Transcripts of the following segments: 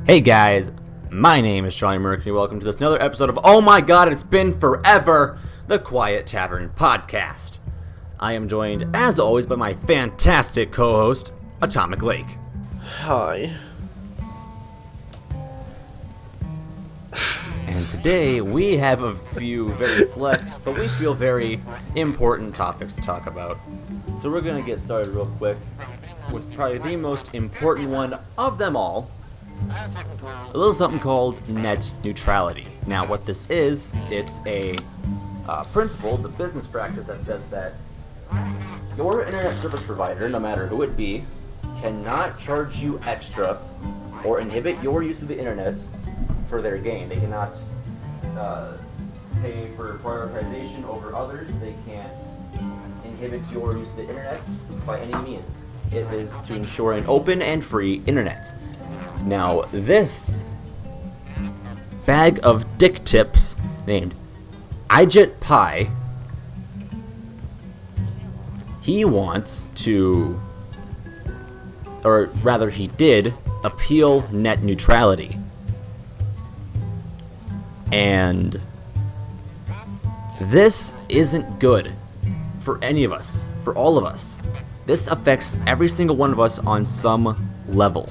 Hey guys, my name is Charlie Mercury. Welcome to this another episode of Oh My God, It's Been Forever, the Quiet Tavern podcast. I am joined, as always, by my fantastic co-host, Atomic Lake. Hi. And today we have a few very select, but we feel very important topics to talk about. So we're going to get started real quick with probably the most important one of them all. A little something called net neutrality. Now what this is, it's a principle, it's a business practice that says that your internet service provider, no matter who it be, cannot charge you extra or inhibit your use of the internet for their gain. They cannot pay for prioritization over others. They can't inhibit your use of the internet by any means. It is to ensure an open and free internet. Now, this bag of dick tips named Ajit Pai, he wants to, or rather he did, appeal net neutrality. And this isn't good for any of us, for all of us. This affects every single one of us on some level.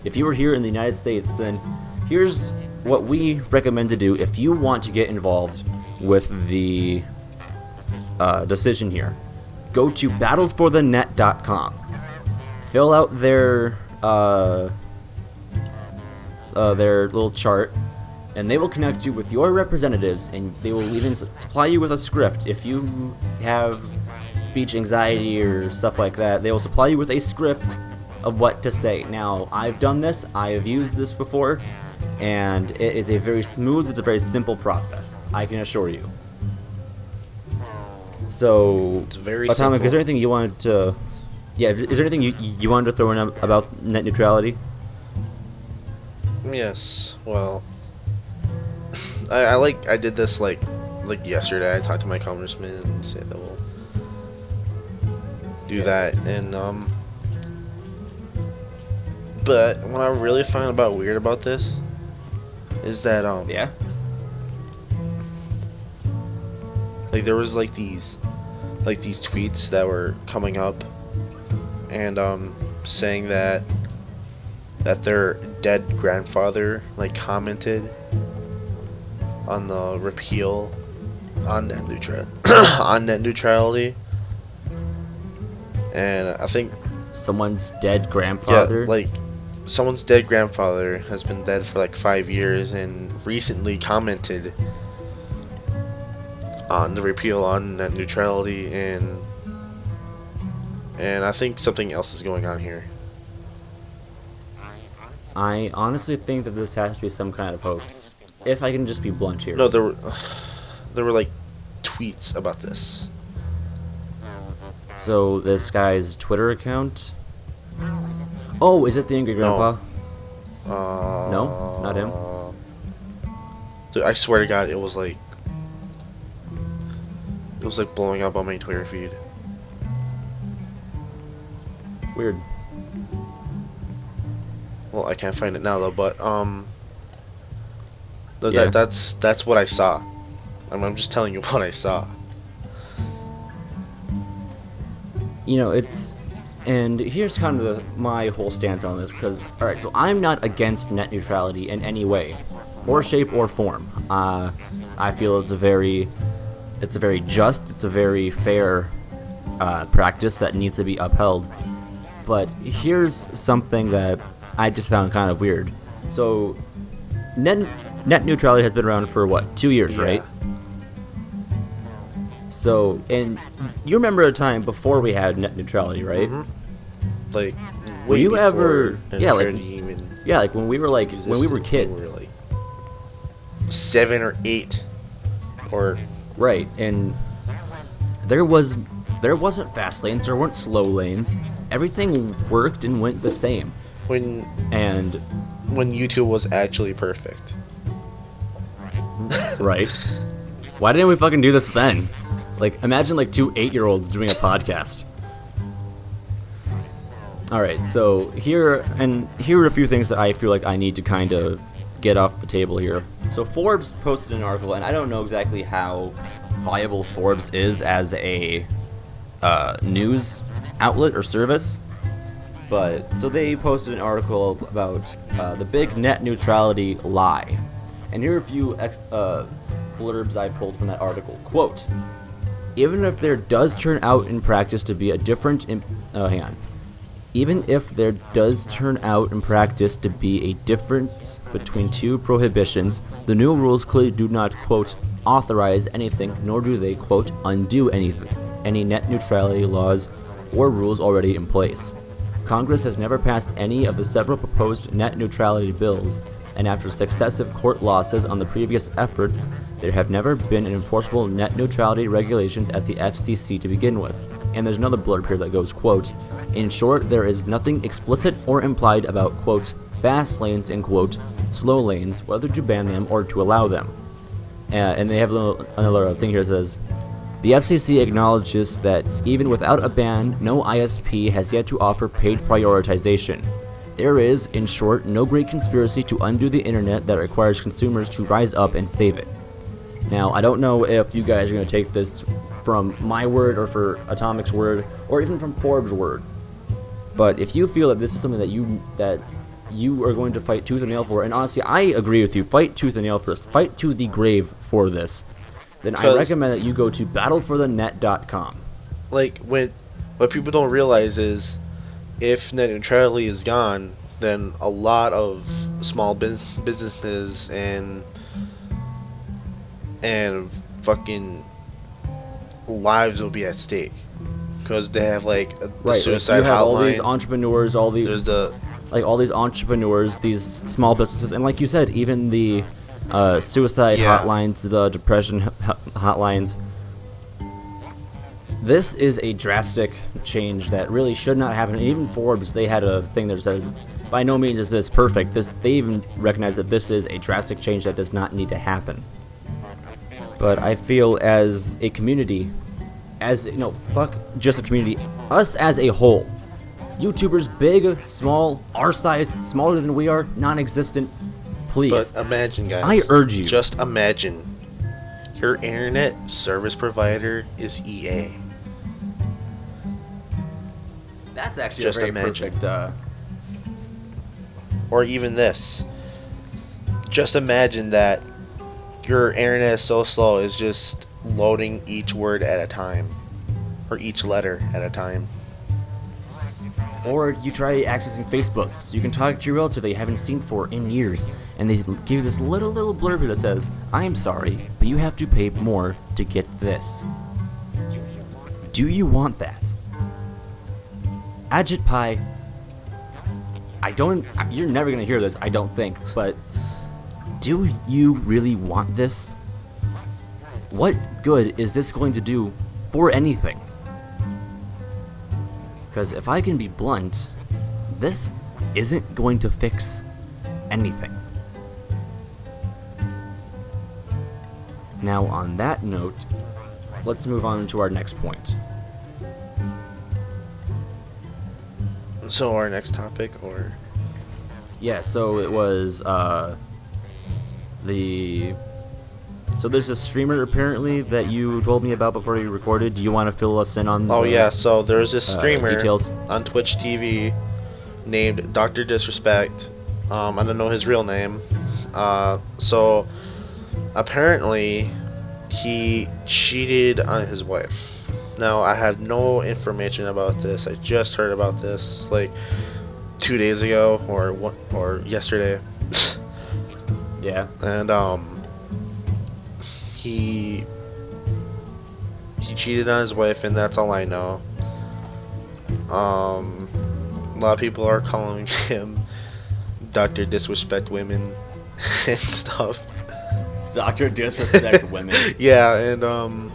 If you were here in the United States, then here's what we recommend to do if you want to get involved with the decision here. Go to battleforthenet.com. Fill out their little chart, and they will connect you with your representatives, and they will even supply you with a script. If you have speech anxiety or stuff like that, they will supply you with a script of what to say. Now, I've done this, I have used this before, and it is a very smooth, it's a very simple process, I can assure you. So, It's very Atomic, simple. is there anything you wanted to, is there anything you wanted to throw in about net neutrality? Yes. Well, I did this like yesterday. I talked to my congressman and said that we'll do that, and but what I really find weird about this is that Yeah? like there was these tweets that were coming up and saying that their dead grandfather commented on the repeal on net neutrality, and I think Someone's dead grandfather? someone's dead grandfather has been dead for 5 years and recently commented on the repeal on net neutrality, and I think something else is going on here. I honestly think that this has to be some kind of hoax. If I can just be blunt here. No, there were tweets about this. So this guy's Twitter account? Oh, is it the Angry Grandpa? No, not him. Dude, I swear to God, it was blowing up on my Twitter feed. Weird. Well, I can't find it now though, but Yeah. that's what I saw. I'm just telling you what I saw. You know, and here's kind of my whole stance on this, because, alright, so I'm not against net neutrality in any way, or shape, or form. I feel it's a very just, it's a very fair practice that needs to be upheld. But here's something that I just found kind of weird. So, net neutrality has been around for, 2 years, right? So, and you remember a time before we had net neutrality, right? Mm-hmm. Were you before ever, neutrality even when we were existed, kids. when we were 7 or 8, or Right, and there wasn't fast lanes, there weren't slow lanes. Everything worked and went the same. when And YouTube was actually perfect. right. Why didn't we fucking do this then? Imagine 2 8-year-olds doing a podcast. All right, so here are a few things that I feel like I need to kind of get off the table here. So Forbes posted an article, and I don't know exactly how viable Forbes is as a news outlet or service, but so they posted an article about the big net neutrality lie, and here are a few blurbs I pulled from that article. Quote: Even if there does turn out in practice to be a different Even if there does turn out in practice to be a difference between two prohibitions, the new rules clearly do not, quote, authorize anything, nor do they, quote, undo any net neutrality laws or rules already in place. Congress has never passed any of the several proposed net neutrality bills, and after successive court losses on the previous efforts, there have never been enforceable net neutrality regulations at the FCC to begin with. And there's another blurb here that goes, quote, in short, there is nothing explicit or implied about, quote, fast lanes and, quote, slow lanes, whether to ban them or to allow them. And they have another thing here that says, the FCC acknowledges that even without a ban, no ISP has yet to offer paid prioritization. There is, in short, no great conspiracy to undo the internet that requires consumers to rise up and save it. Now, I don't know if you guys are going to take this from my word or for Atomic's word or even from Forbes' word, but if you feel that this is something that you are going to fight tooth and nail for, and honestly, I agree with you, fight tooth and nail for this, fight to the grave for this, then I recommend that you go to battleforthenet.com. Like, what people don't realize is, if net neutrality is gone, then a lot of small businesses and fucking lives will be at stake, because they have like the suicide you have hotline. All these entrepreneurs, all these entrepreneurs, these small businesses, and like you said, even the suicide hotlines, the depression hotlines. This is a drastic change that really should not happen. And even Forbes, they had a thing that says, by no means is this perfect. They even recognize that this is a drastic change that does not need to happen. But I feel as a community, fuck just a community, us as a whole, YouTubers, big, small, our size, smaller than we are, non-existent, please. But imagine, guys. I urge you. Just imagine. Your internet service provider is EA. That's actually just a very imagine. perfect... Or even this. Just imagine that your internet is so slow, it's just loading each word at a time. Or each letter at a time. Or you try accessing Facebook, so you can talk to your relative that you haven't seen for in years, and they give you this little blurb here that says, I'm sorry, but you have to pay more to get this. Do you want that? Ajit Pai, you're never going to hear this, I don't think, but do you really want this? What good is this going to do for anything? Because if I can be blunt, this isn't going to fix anything. Now, on that note, let's move on to our next point. So our next topic, or? Yeah, so it was, So there's a streamer, apparently, that you told me about before you recorded. Do you want to fill us in on yeah, so there's this streamer details on Twitch TV named Dr. Disrespect. I don't know his real name. So apparently he cheated on his wife. Now, I have no information about this. I just heard about this like 2 days ago or yesterday. Yeah. And he cheated on his wife, and that's all I know. A lot of people are calling him Dr. Disrespect Women and stuff. Dr. Disrespect Women. Yeah, and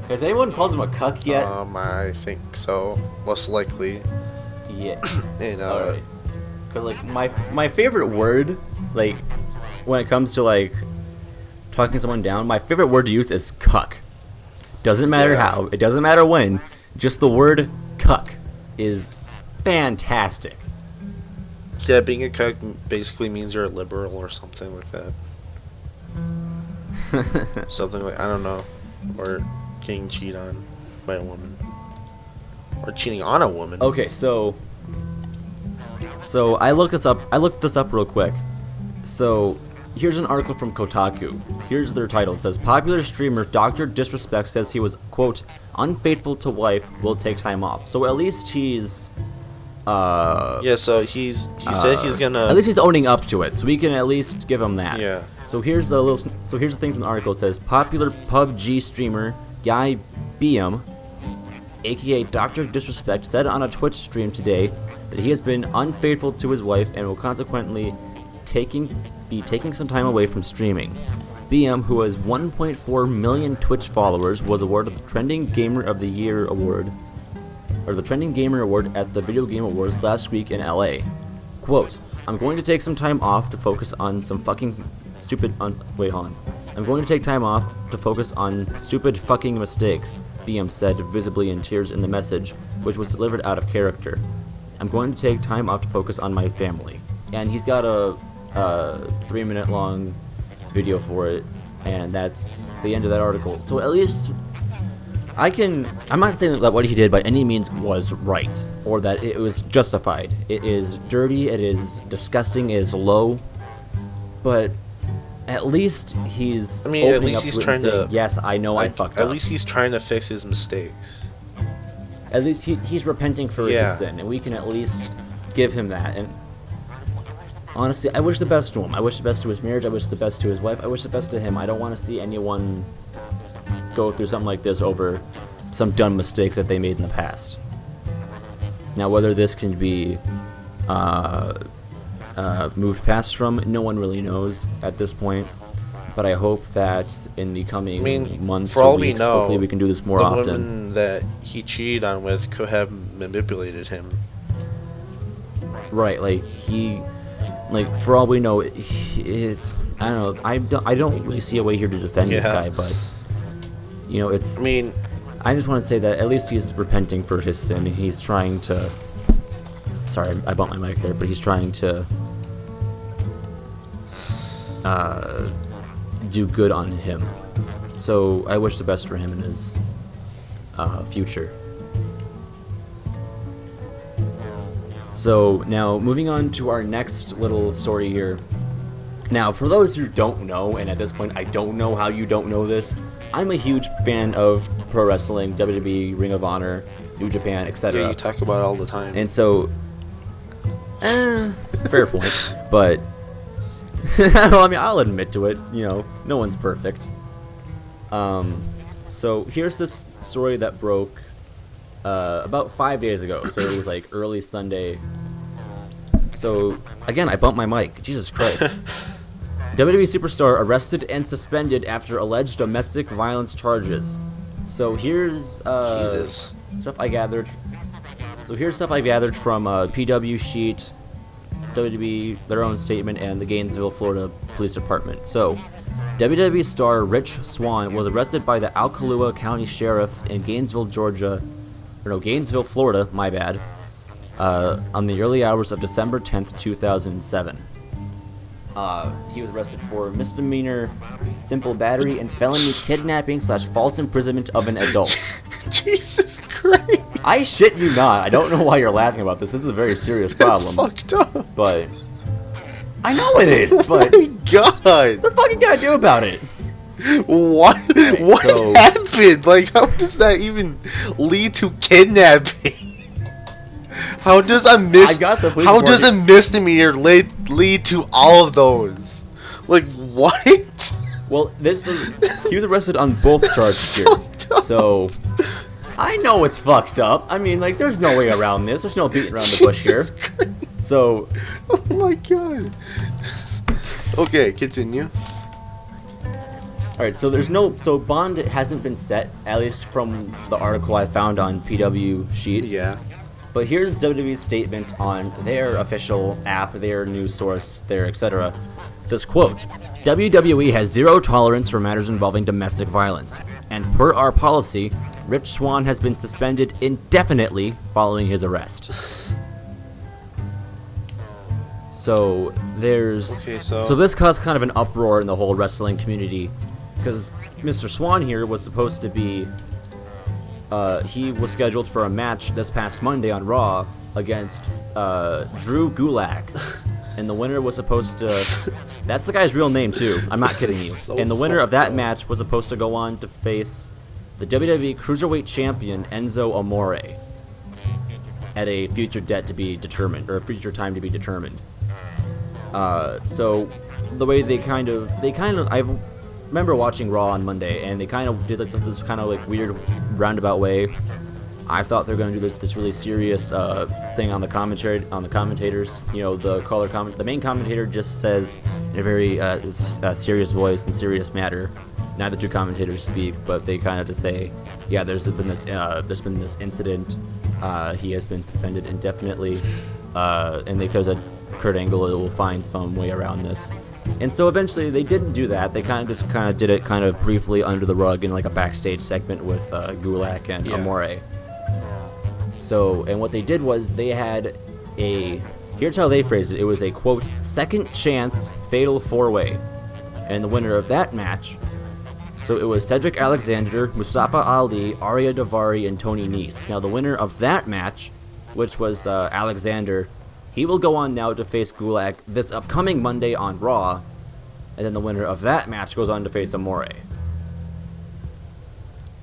has anyone called him a cuck yet? I think so, most likely. Yeah. And alright. Cause like my favorite word, like when it comes to like talking someone down, my favorite word to use is cuck. Doesn't matter how, it doesn't matter when, just the word cuck is fantastic. Yeah, being a cook basically means you're a liberal or something like that. Something like, I don't know. Or getting cheated on by a woman. Or cheating on a woman. Okay, so I looked this up real quick. So here's an article from Kotaku. Here's their title. It says, popular streamer Dr. Disrespect says he was, quote, unfaithful to wife, will take time off. So at least he's yeah, so he said he's gonna, at least he's owning up to it, so we can at least give him that. yeah. So here's the thing from the article. It says popular PUBG streamer Guy BM, aka Dr. Disrespect, said on a Twitch stream today that he has been unfaithful to his wife and will consequently be taking some time away from streaming. BM, who has 1.4 million Twitch followers, was awarded the Trending Gamer of the Year award, or the Trending Gamer award at the Video Game Awards last week in LA. Quote, I'm going to take some time off to focus on some fucking stupid wait, hold on. I'm going to take time off to focus on stupid fucking mistakes, BM said, visibly in tears in the message, which was delivered out of character. I'm going to take time off to focus on my family. And he's got a 3-minute long video for it, and that's the end of that article. So at least I'm not saying that what he did by any means was right, or that it was justified. It is dirty, it is disgusting, it is low, but at least he's at least he's trying to, yes, I know I fucked up. At least he's trying to fix his mistakes. At least he's repenting for his sin, and we can at least give him that. And honestly, I wish the best to him. I wish the best to his marriage. I wish the best to his wife. I wish the best to him. I don't want to see anyone go through something like this over some dumb mistakes that they made in the past. Now, whether this can be moved past from, no one really knows at this point. But I hope that in the coming months for all or weeks, we know, hopefully we can do this more often. The woman that he cheated on with could have manipulated him. Right, for all we know, it's, I don't know, I don't really see a way here to defend this guy, but, it's, I just want to say that at least he's repenting for his sin. He's trying to, sorry, I bumped my mic there, but he's trying to do good on him. So I wish the best for him in his future. So now moving on to our next little story here. Now, for those who don't know, and at this point I don't know how you don't know this, I'm a huge fan of pro wrestling, WWE, Ring of Honor, New Japan, etc. Yeah, you talk about it all the time. And so, fair point, but I'll admit to it. No one's perfect. So here's this story that broke about 5 days ago. So it was like early Sunday. So again, I bumped my mic. Jesus Christ. WWE superstar arrested and suspended after alleged domestic violence charges. So here's stuff I gathered. So here's stuff I gathered from PW Sheet, WWE, their own statement, and the Gainesville, Florida Police Department. So, WWE star Rich Swann was arrested by the Alcalua County Sheriff in Gainesville, Florida, my bad, on the early hours of December 10th, 2007. He was arrested for misdemeanor, simple battery, and felony kidnapping / false imprisonment of an adult. Jesus Christ. I shit you not. I don't know why you're laughing about this. This is a very serious problem. That's fucked up. But I know it is, but oh my God. What the fuck you gotta do about it? What? Right, what happened? How does that even lead to kidnapping? How does a misdemeanor lead to all of those? What? Well, he was arrested on both charges here. So I know it's fucked up. There's no way around this. There's no beating around the bush here. Christ. So, oh my God. Okay, continue. Alright, so bond hasn't been set, at least from the article I found on PW Sheet. Yeah. But here's WWE's statement on their official app, their news source, their etc. It says, quote, WWE has zero tolerance for matters involving domestic violence. And per our policy, Rich Swann has been suspended indefinitely following his arrest. So there's Okay, so this caused kind of an uproar in the whole wrestling community because Mr. Swan here was supposed to be he was scheduled for a match this past Monday on Raw against Drew Gulak. And the winner was supposed to that's the guy's real name too. I'm not kidding you. So and the winner of that fucked up. match was supposed to go on to face the WWE Cruiserweight Champion Enzo Amore at a future date to be determined, or a future time to be determined. So the way they kind of, I remember watching Raw on Monday, and they kind of did this kind of like weird roundabout way. I thought they were going to do this really serious thing on the commentators. You know, the main commentator just says in a very serious voice and serious matter. Neither two commentators speak, but they kind of just say, "Yeah, there's been this incident. He has been suspended indefinitely," and they said Kurt Angle will find some way around this. And so eventually they didn't do that. They kind of did it kind of briefly under the rug in like a backstage segment with Gulak and Amore. So, and what they did was they had here's how they phrased it. It was a, quote, second chance fatal four-way. And the winner of that match, so it was Cedric Alexander, Mustafa Ali, Arya Davari, and Tony Nese. Now the winner of that match, which was Alexander, he will go on now to face Gulak this upcoming Monday on Raw. And then the winner of that match goes on to face Amore.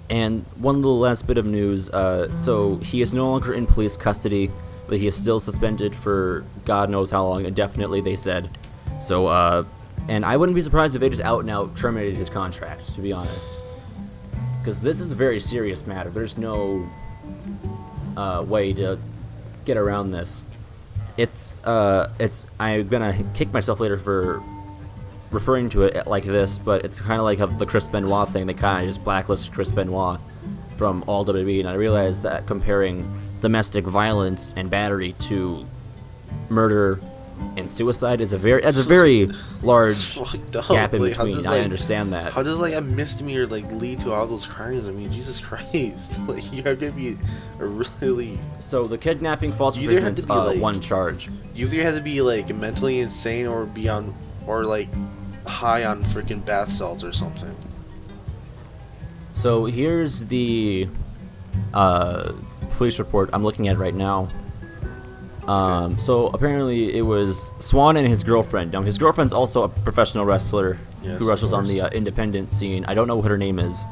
And one little last bit of news, so he is no longer in police custody, but he is still suspended for God knows how long, indefinitely, they said. So, and I wouldn't be surprised if they just out and out terminated his contract, to be honest. Because this is a very serious matter. There's no way to get around this. I'm gonna kick myself later for referring to it like this, but it's kind of like the Chris Benoit thing. They kind of just blacklisted Chris Benoit from all WWE, and I realized that comparing domestic violence and battery to murder and suicide is a very large gap in between. I understand that. How does like a misdemeanor like lead to all those crimes? I mean, Jesus Christ! Like you have to be a really. So the kidnapping, false You either have imprisonment, to be, like- one charge. You either have to be like mentally insane or be on or like high on freaking bath salts or something. So here's the police report I'm looking at right now. So apparently it was Swan and his girlfriend. Now his girlfriend's also a professional wrestler Yes, who of wrestles on course. the independent scene. I don't know what her name is,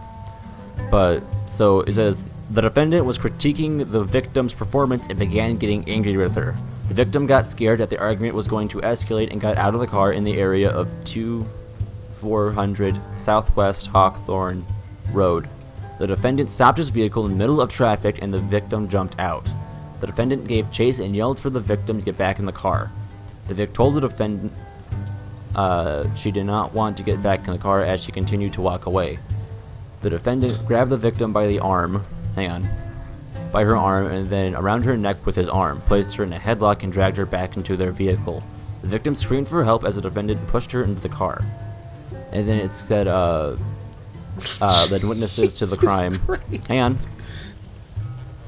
but so it says the defendant was critiquing the victim's performance and began getting angry with her. The victim got scared that the argument was going to escalate and got out of the car in the area of 2400 Southwest Hawthorne Road. The defendant stopped his vehicle in the middle of traffic and the victim jumped out. The defendant gave chase and yelled for the victim to get back in the car. The victim told the defendant she did not want to get back in the car as she continued to walk away. The defendant grabbed the victim by her arm, and then around her neck with his arm, placed her in a headlock and dragged her back into their vehicle. The victim screamed for help as the defendant pushed her into the car. And then it said that witnesses to the crime. Hang on.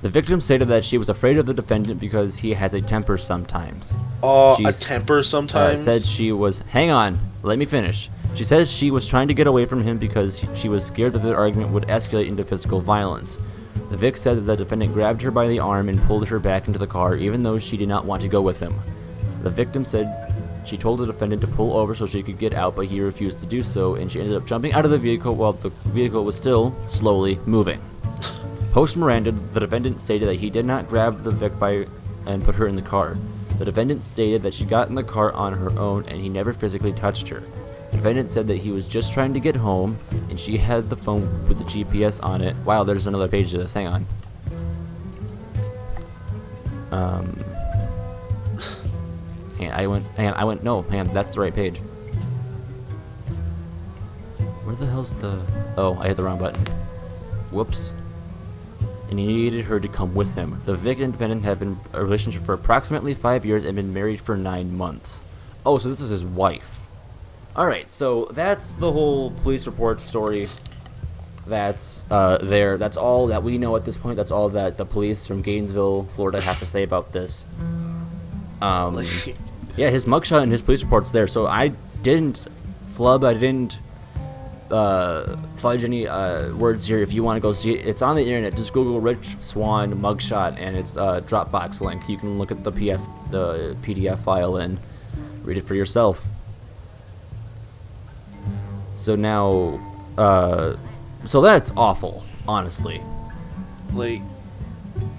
The victim stated that she was afraid of the defendant because he has a temper sometimes. A She's, temper sometimes. said she was. Hang on, let me finish. She says she was trying to get away from him because she was scared that the argument would escalate into physical violence. The Vic said that the defendant grabbed her by the arm and pulled her back into the car, even though she did not want to go with him. The victim said she told the defendant to pull over so she could get out, but he refused to do so, and she ended up jumping out of the vehicle while the vehicle was still slowly moving. Post Miranda, the defendant stated that he did not grab the Vic and put her in the car. The defendant stated that she got in the car on her own and he never physically touched her. The defendant said that he was just trying to get home and she had the phone with the GPS on it. Wow, there's another page to this. Hang on. That's the right page. Where the hell's the... Oh, I hit the wrong button. Whoops. And he needed her to come with him. The Vic and defendant have been in a relationship for approximately 5 years and been married for 9 months. Oh, so this is his wife. Alright, so that's the whole police report story. That's there. That's all that we know at this point. That's all that the police from Gainesville, Florida have to say about this. Like, Yeah, his mugshot and his police report's there. So I didn't flub. I didn't fudge any words here. If you want to go see it, it's on the internet. Just Google Rich Swan mugshot, and it's a Dropbox link. You can look at the PDF file and read it for yourself. So now, so that's awful, honestly. Like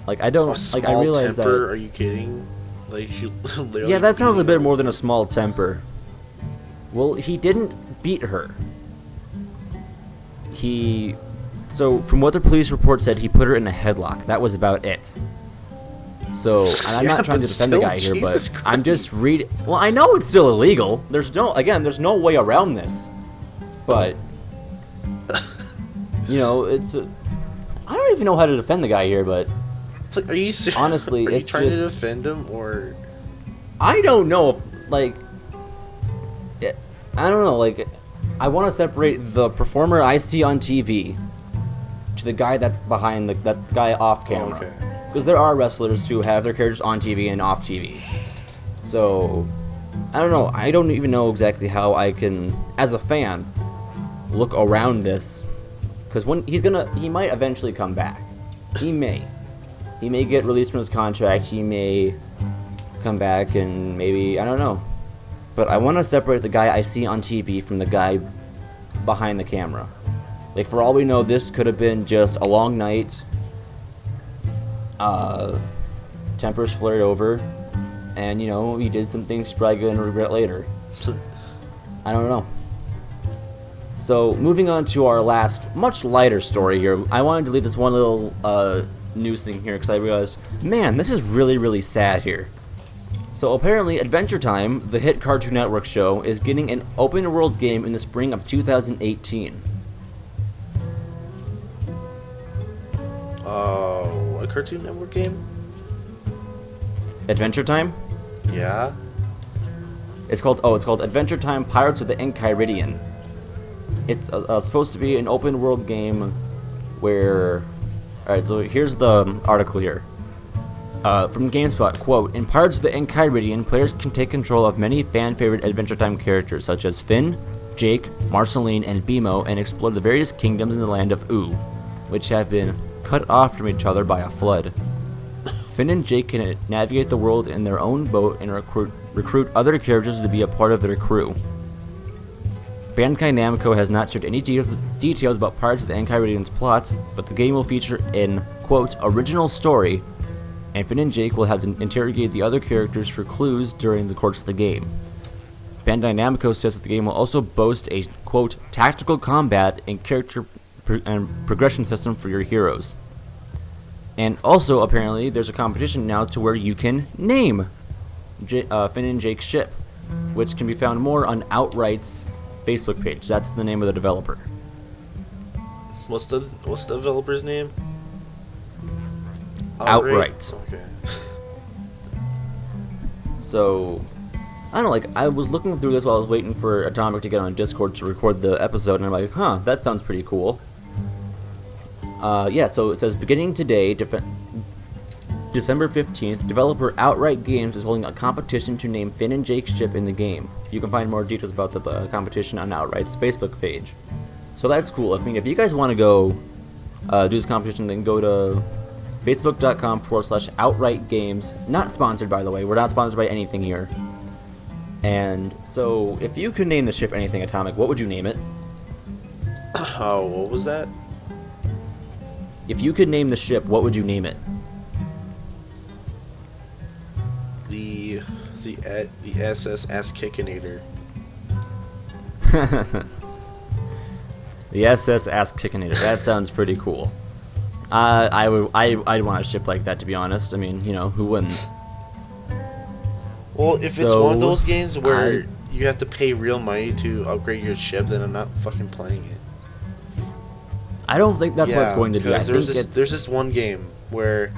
I don't a small I realize temper. that. Are you kidding? Like she literally. Yeah, that sounds a beating bit him. more than a small temper. Well, he didn't beat her. So from what the police report said, he put her in a headlock. That was about it. So, and I'm Yeah, not trying to but defend the still, guy here, but Jesus I'm just reading. Well, I know it's still illegal. There's no way around this. But, you know, I don't even know how to defend the guy here, but Like, are you serious? honestly, are you it's trying just, to defend him or? I don't know, I don't know, I want to separate the performer I see on TV to the guy that's behind that guy off camera. Okay. Because there are wrestlers who have their characters on TV and off TV. So, I don't know. I don't even know exactly how I can, as a fan, look around this. Because he might eventually come back. He may. He may get released from his contract. He may come back and maybe, I don't know. But I want to separate the guy I see on TV from the guy behind the camera. Like, for all we know, this could have been just a long night. Tempers flared over. And, you know, he did some things he's probably going to regret later. I don't know. So, moving on to our last, much lighter story here. I wanted to leave this one little news thing here because I realized, man, this is really, really sad here. So apparently Adventure Time, the hit Cartoon Network show, is getting an open world game in the spring of 2018. A Cartoon Network game? Adventure Time? Yeah. It's called Adventure Time Pirates of the Enchiridion. It's supposed to be an open world game where... Alright, so here's the article here. From GameSpot, quote, in Pirates of the Enchiridion, players can take control of many fan-favorite Adventure Time characters such as Finn, Jake, Marceline, and Bimo and explore the various kingdoms in the land of Oo, which have been cut off from each other by a flood. Finn and Jake can navigate the world in their own boat and recruit other characters to be a part of their crew. Bandai Namco has not shared any details about Pirates of the Enchiridion's plot, but the game will feature an, quote, original story, and Finn and Jake will have to interrogate the other characters for clues during the course of the game. Bandai Namco says that the game will also boast a, quote, tactical combat and character and progression system for your heroes. And also, apparently, there's a competition now to where you can name Finn and Jake's ship, which can be found more on Outright's Facebook page. That's the name of the developer. What's the developer's name? Outright. Okay. So, I don't know, I was looking through this while I was waiting for Atomic to get on Discord to record the episode, and I'm like, huh, that sounds pretty cool. Yeah, so it says, beginning today, December 15th, developer Outright Games is holding a competition to name Finn and Jake's ship in the game. You can find more details about the competition on Outright's Facebook page. So that's cool. I mean, if you guys want to go do this competition, then go to facebook.com/Outright Games. Not sponsored, by the way. We're not sponsored by anything here. And so, if you could name the ship anything, Atomic, what would you name it? Oh, what was that? If you could name the ship, what would you name it? The SS Ass-Kickinator. The SS Ass-Kickinator. That sounds pretty cool. I'd want a ship like that, to be honest. I mean, you know, who wouldn't? Well, if it's So, one of those games where you have to pay real money to upgrade your ship, then I'm not fucking playing it. I don't think that's what it's going to be. I think there's this one game where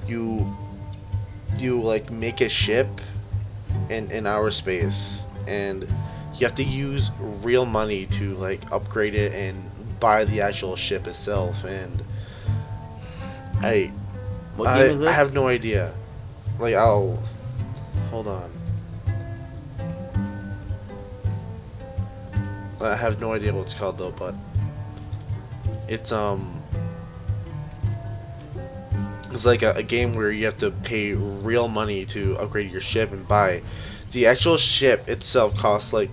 you like make a ship in outer space, and you have to use real money to like upgrade it and buy the actual ship itself. And What game is this? I have no idea. Like, hold on. I have no idea what it's called though, but it's it's like a game where you have to pay real money to upgrade your ship and buy. The actual ship itself costs like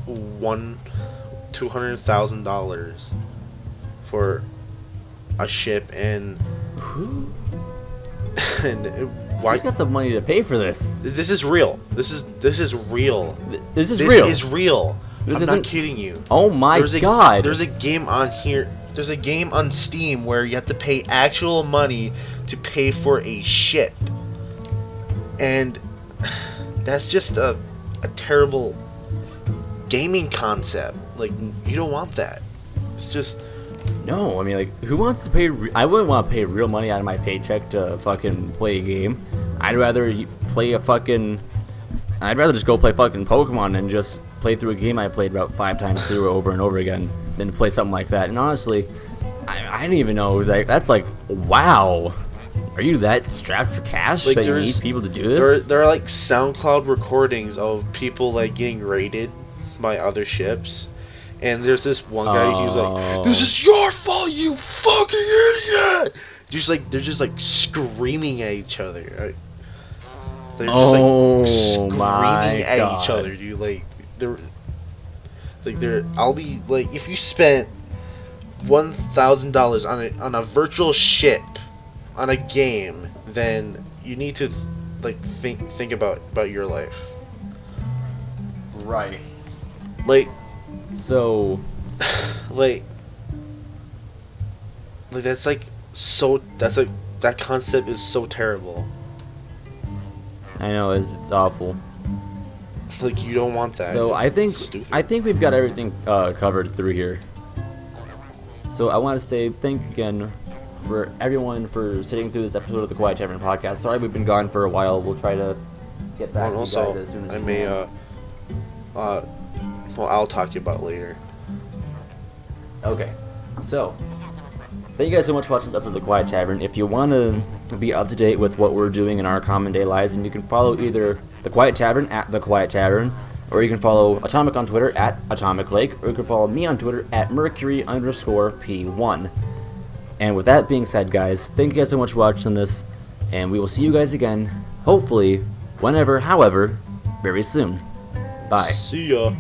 $200,000 for a ship, and Who? and why? Who's got the money to pay for this? This is real. This is real. This is This real. is real. This I'm isn't- not kidding you. Oh my god. There's a game on here. There's a game on Steam where you have to pay actual money to pay for a ship, and that's just a terrible gaming concept. Like, you don't want that. It's just No, I mean, like, who wants to pay? I wouldn't want to pay real money out of my paycheck to fucking play a game. I'd rather play a fucking. I'd rather just go play fucking Pokemon and just play through a game I played about 5 times through over and over again than to play something like that. And honestly, I didn't even know it was like that's like wow. Are you that strapped for cash like that you there's need people to do this? there are like SoundCloud recordings of people like getting raided by other ships. And there's this one guy who's like, "This is your fault, you fucking idiot!" They're just like screaming at each other. Right? They're just like screaming at each other, dude. Like they're. I'll be like, if you spent $1,000 on a virtual ship on a game, then you need to like think about your life. Right. Like. So, like that's like so that's like that concept is so terrible. I know it's awful. Like, you don't want that. So It's stupid. I think we've got everything covered through here. So I want to say thank you again for everyone for sitting through this episode of the Quiet Tavern podcast. Sorry we've been gone for a while. We'll try to get back And to also, you guys as soon as I we may can. well, I'll talk to you about it later. Okay, so thank you guys so much for watching this episode of the Quiet Tavern. If you want to be up to date with what we're doing in our common day lives, and you can follow either the Quiet Tavern at the Quiet Tavern, or you can follow Atomic on Twitter at Atomic Lake, or you can follow me on Twitter at Mercury_P1. And with that being said, guys, thank you guys so much for watching this, and we will see you guys again, hopefully, whenever, however, very soon. Bye. See ya.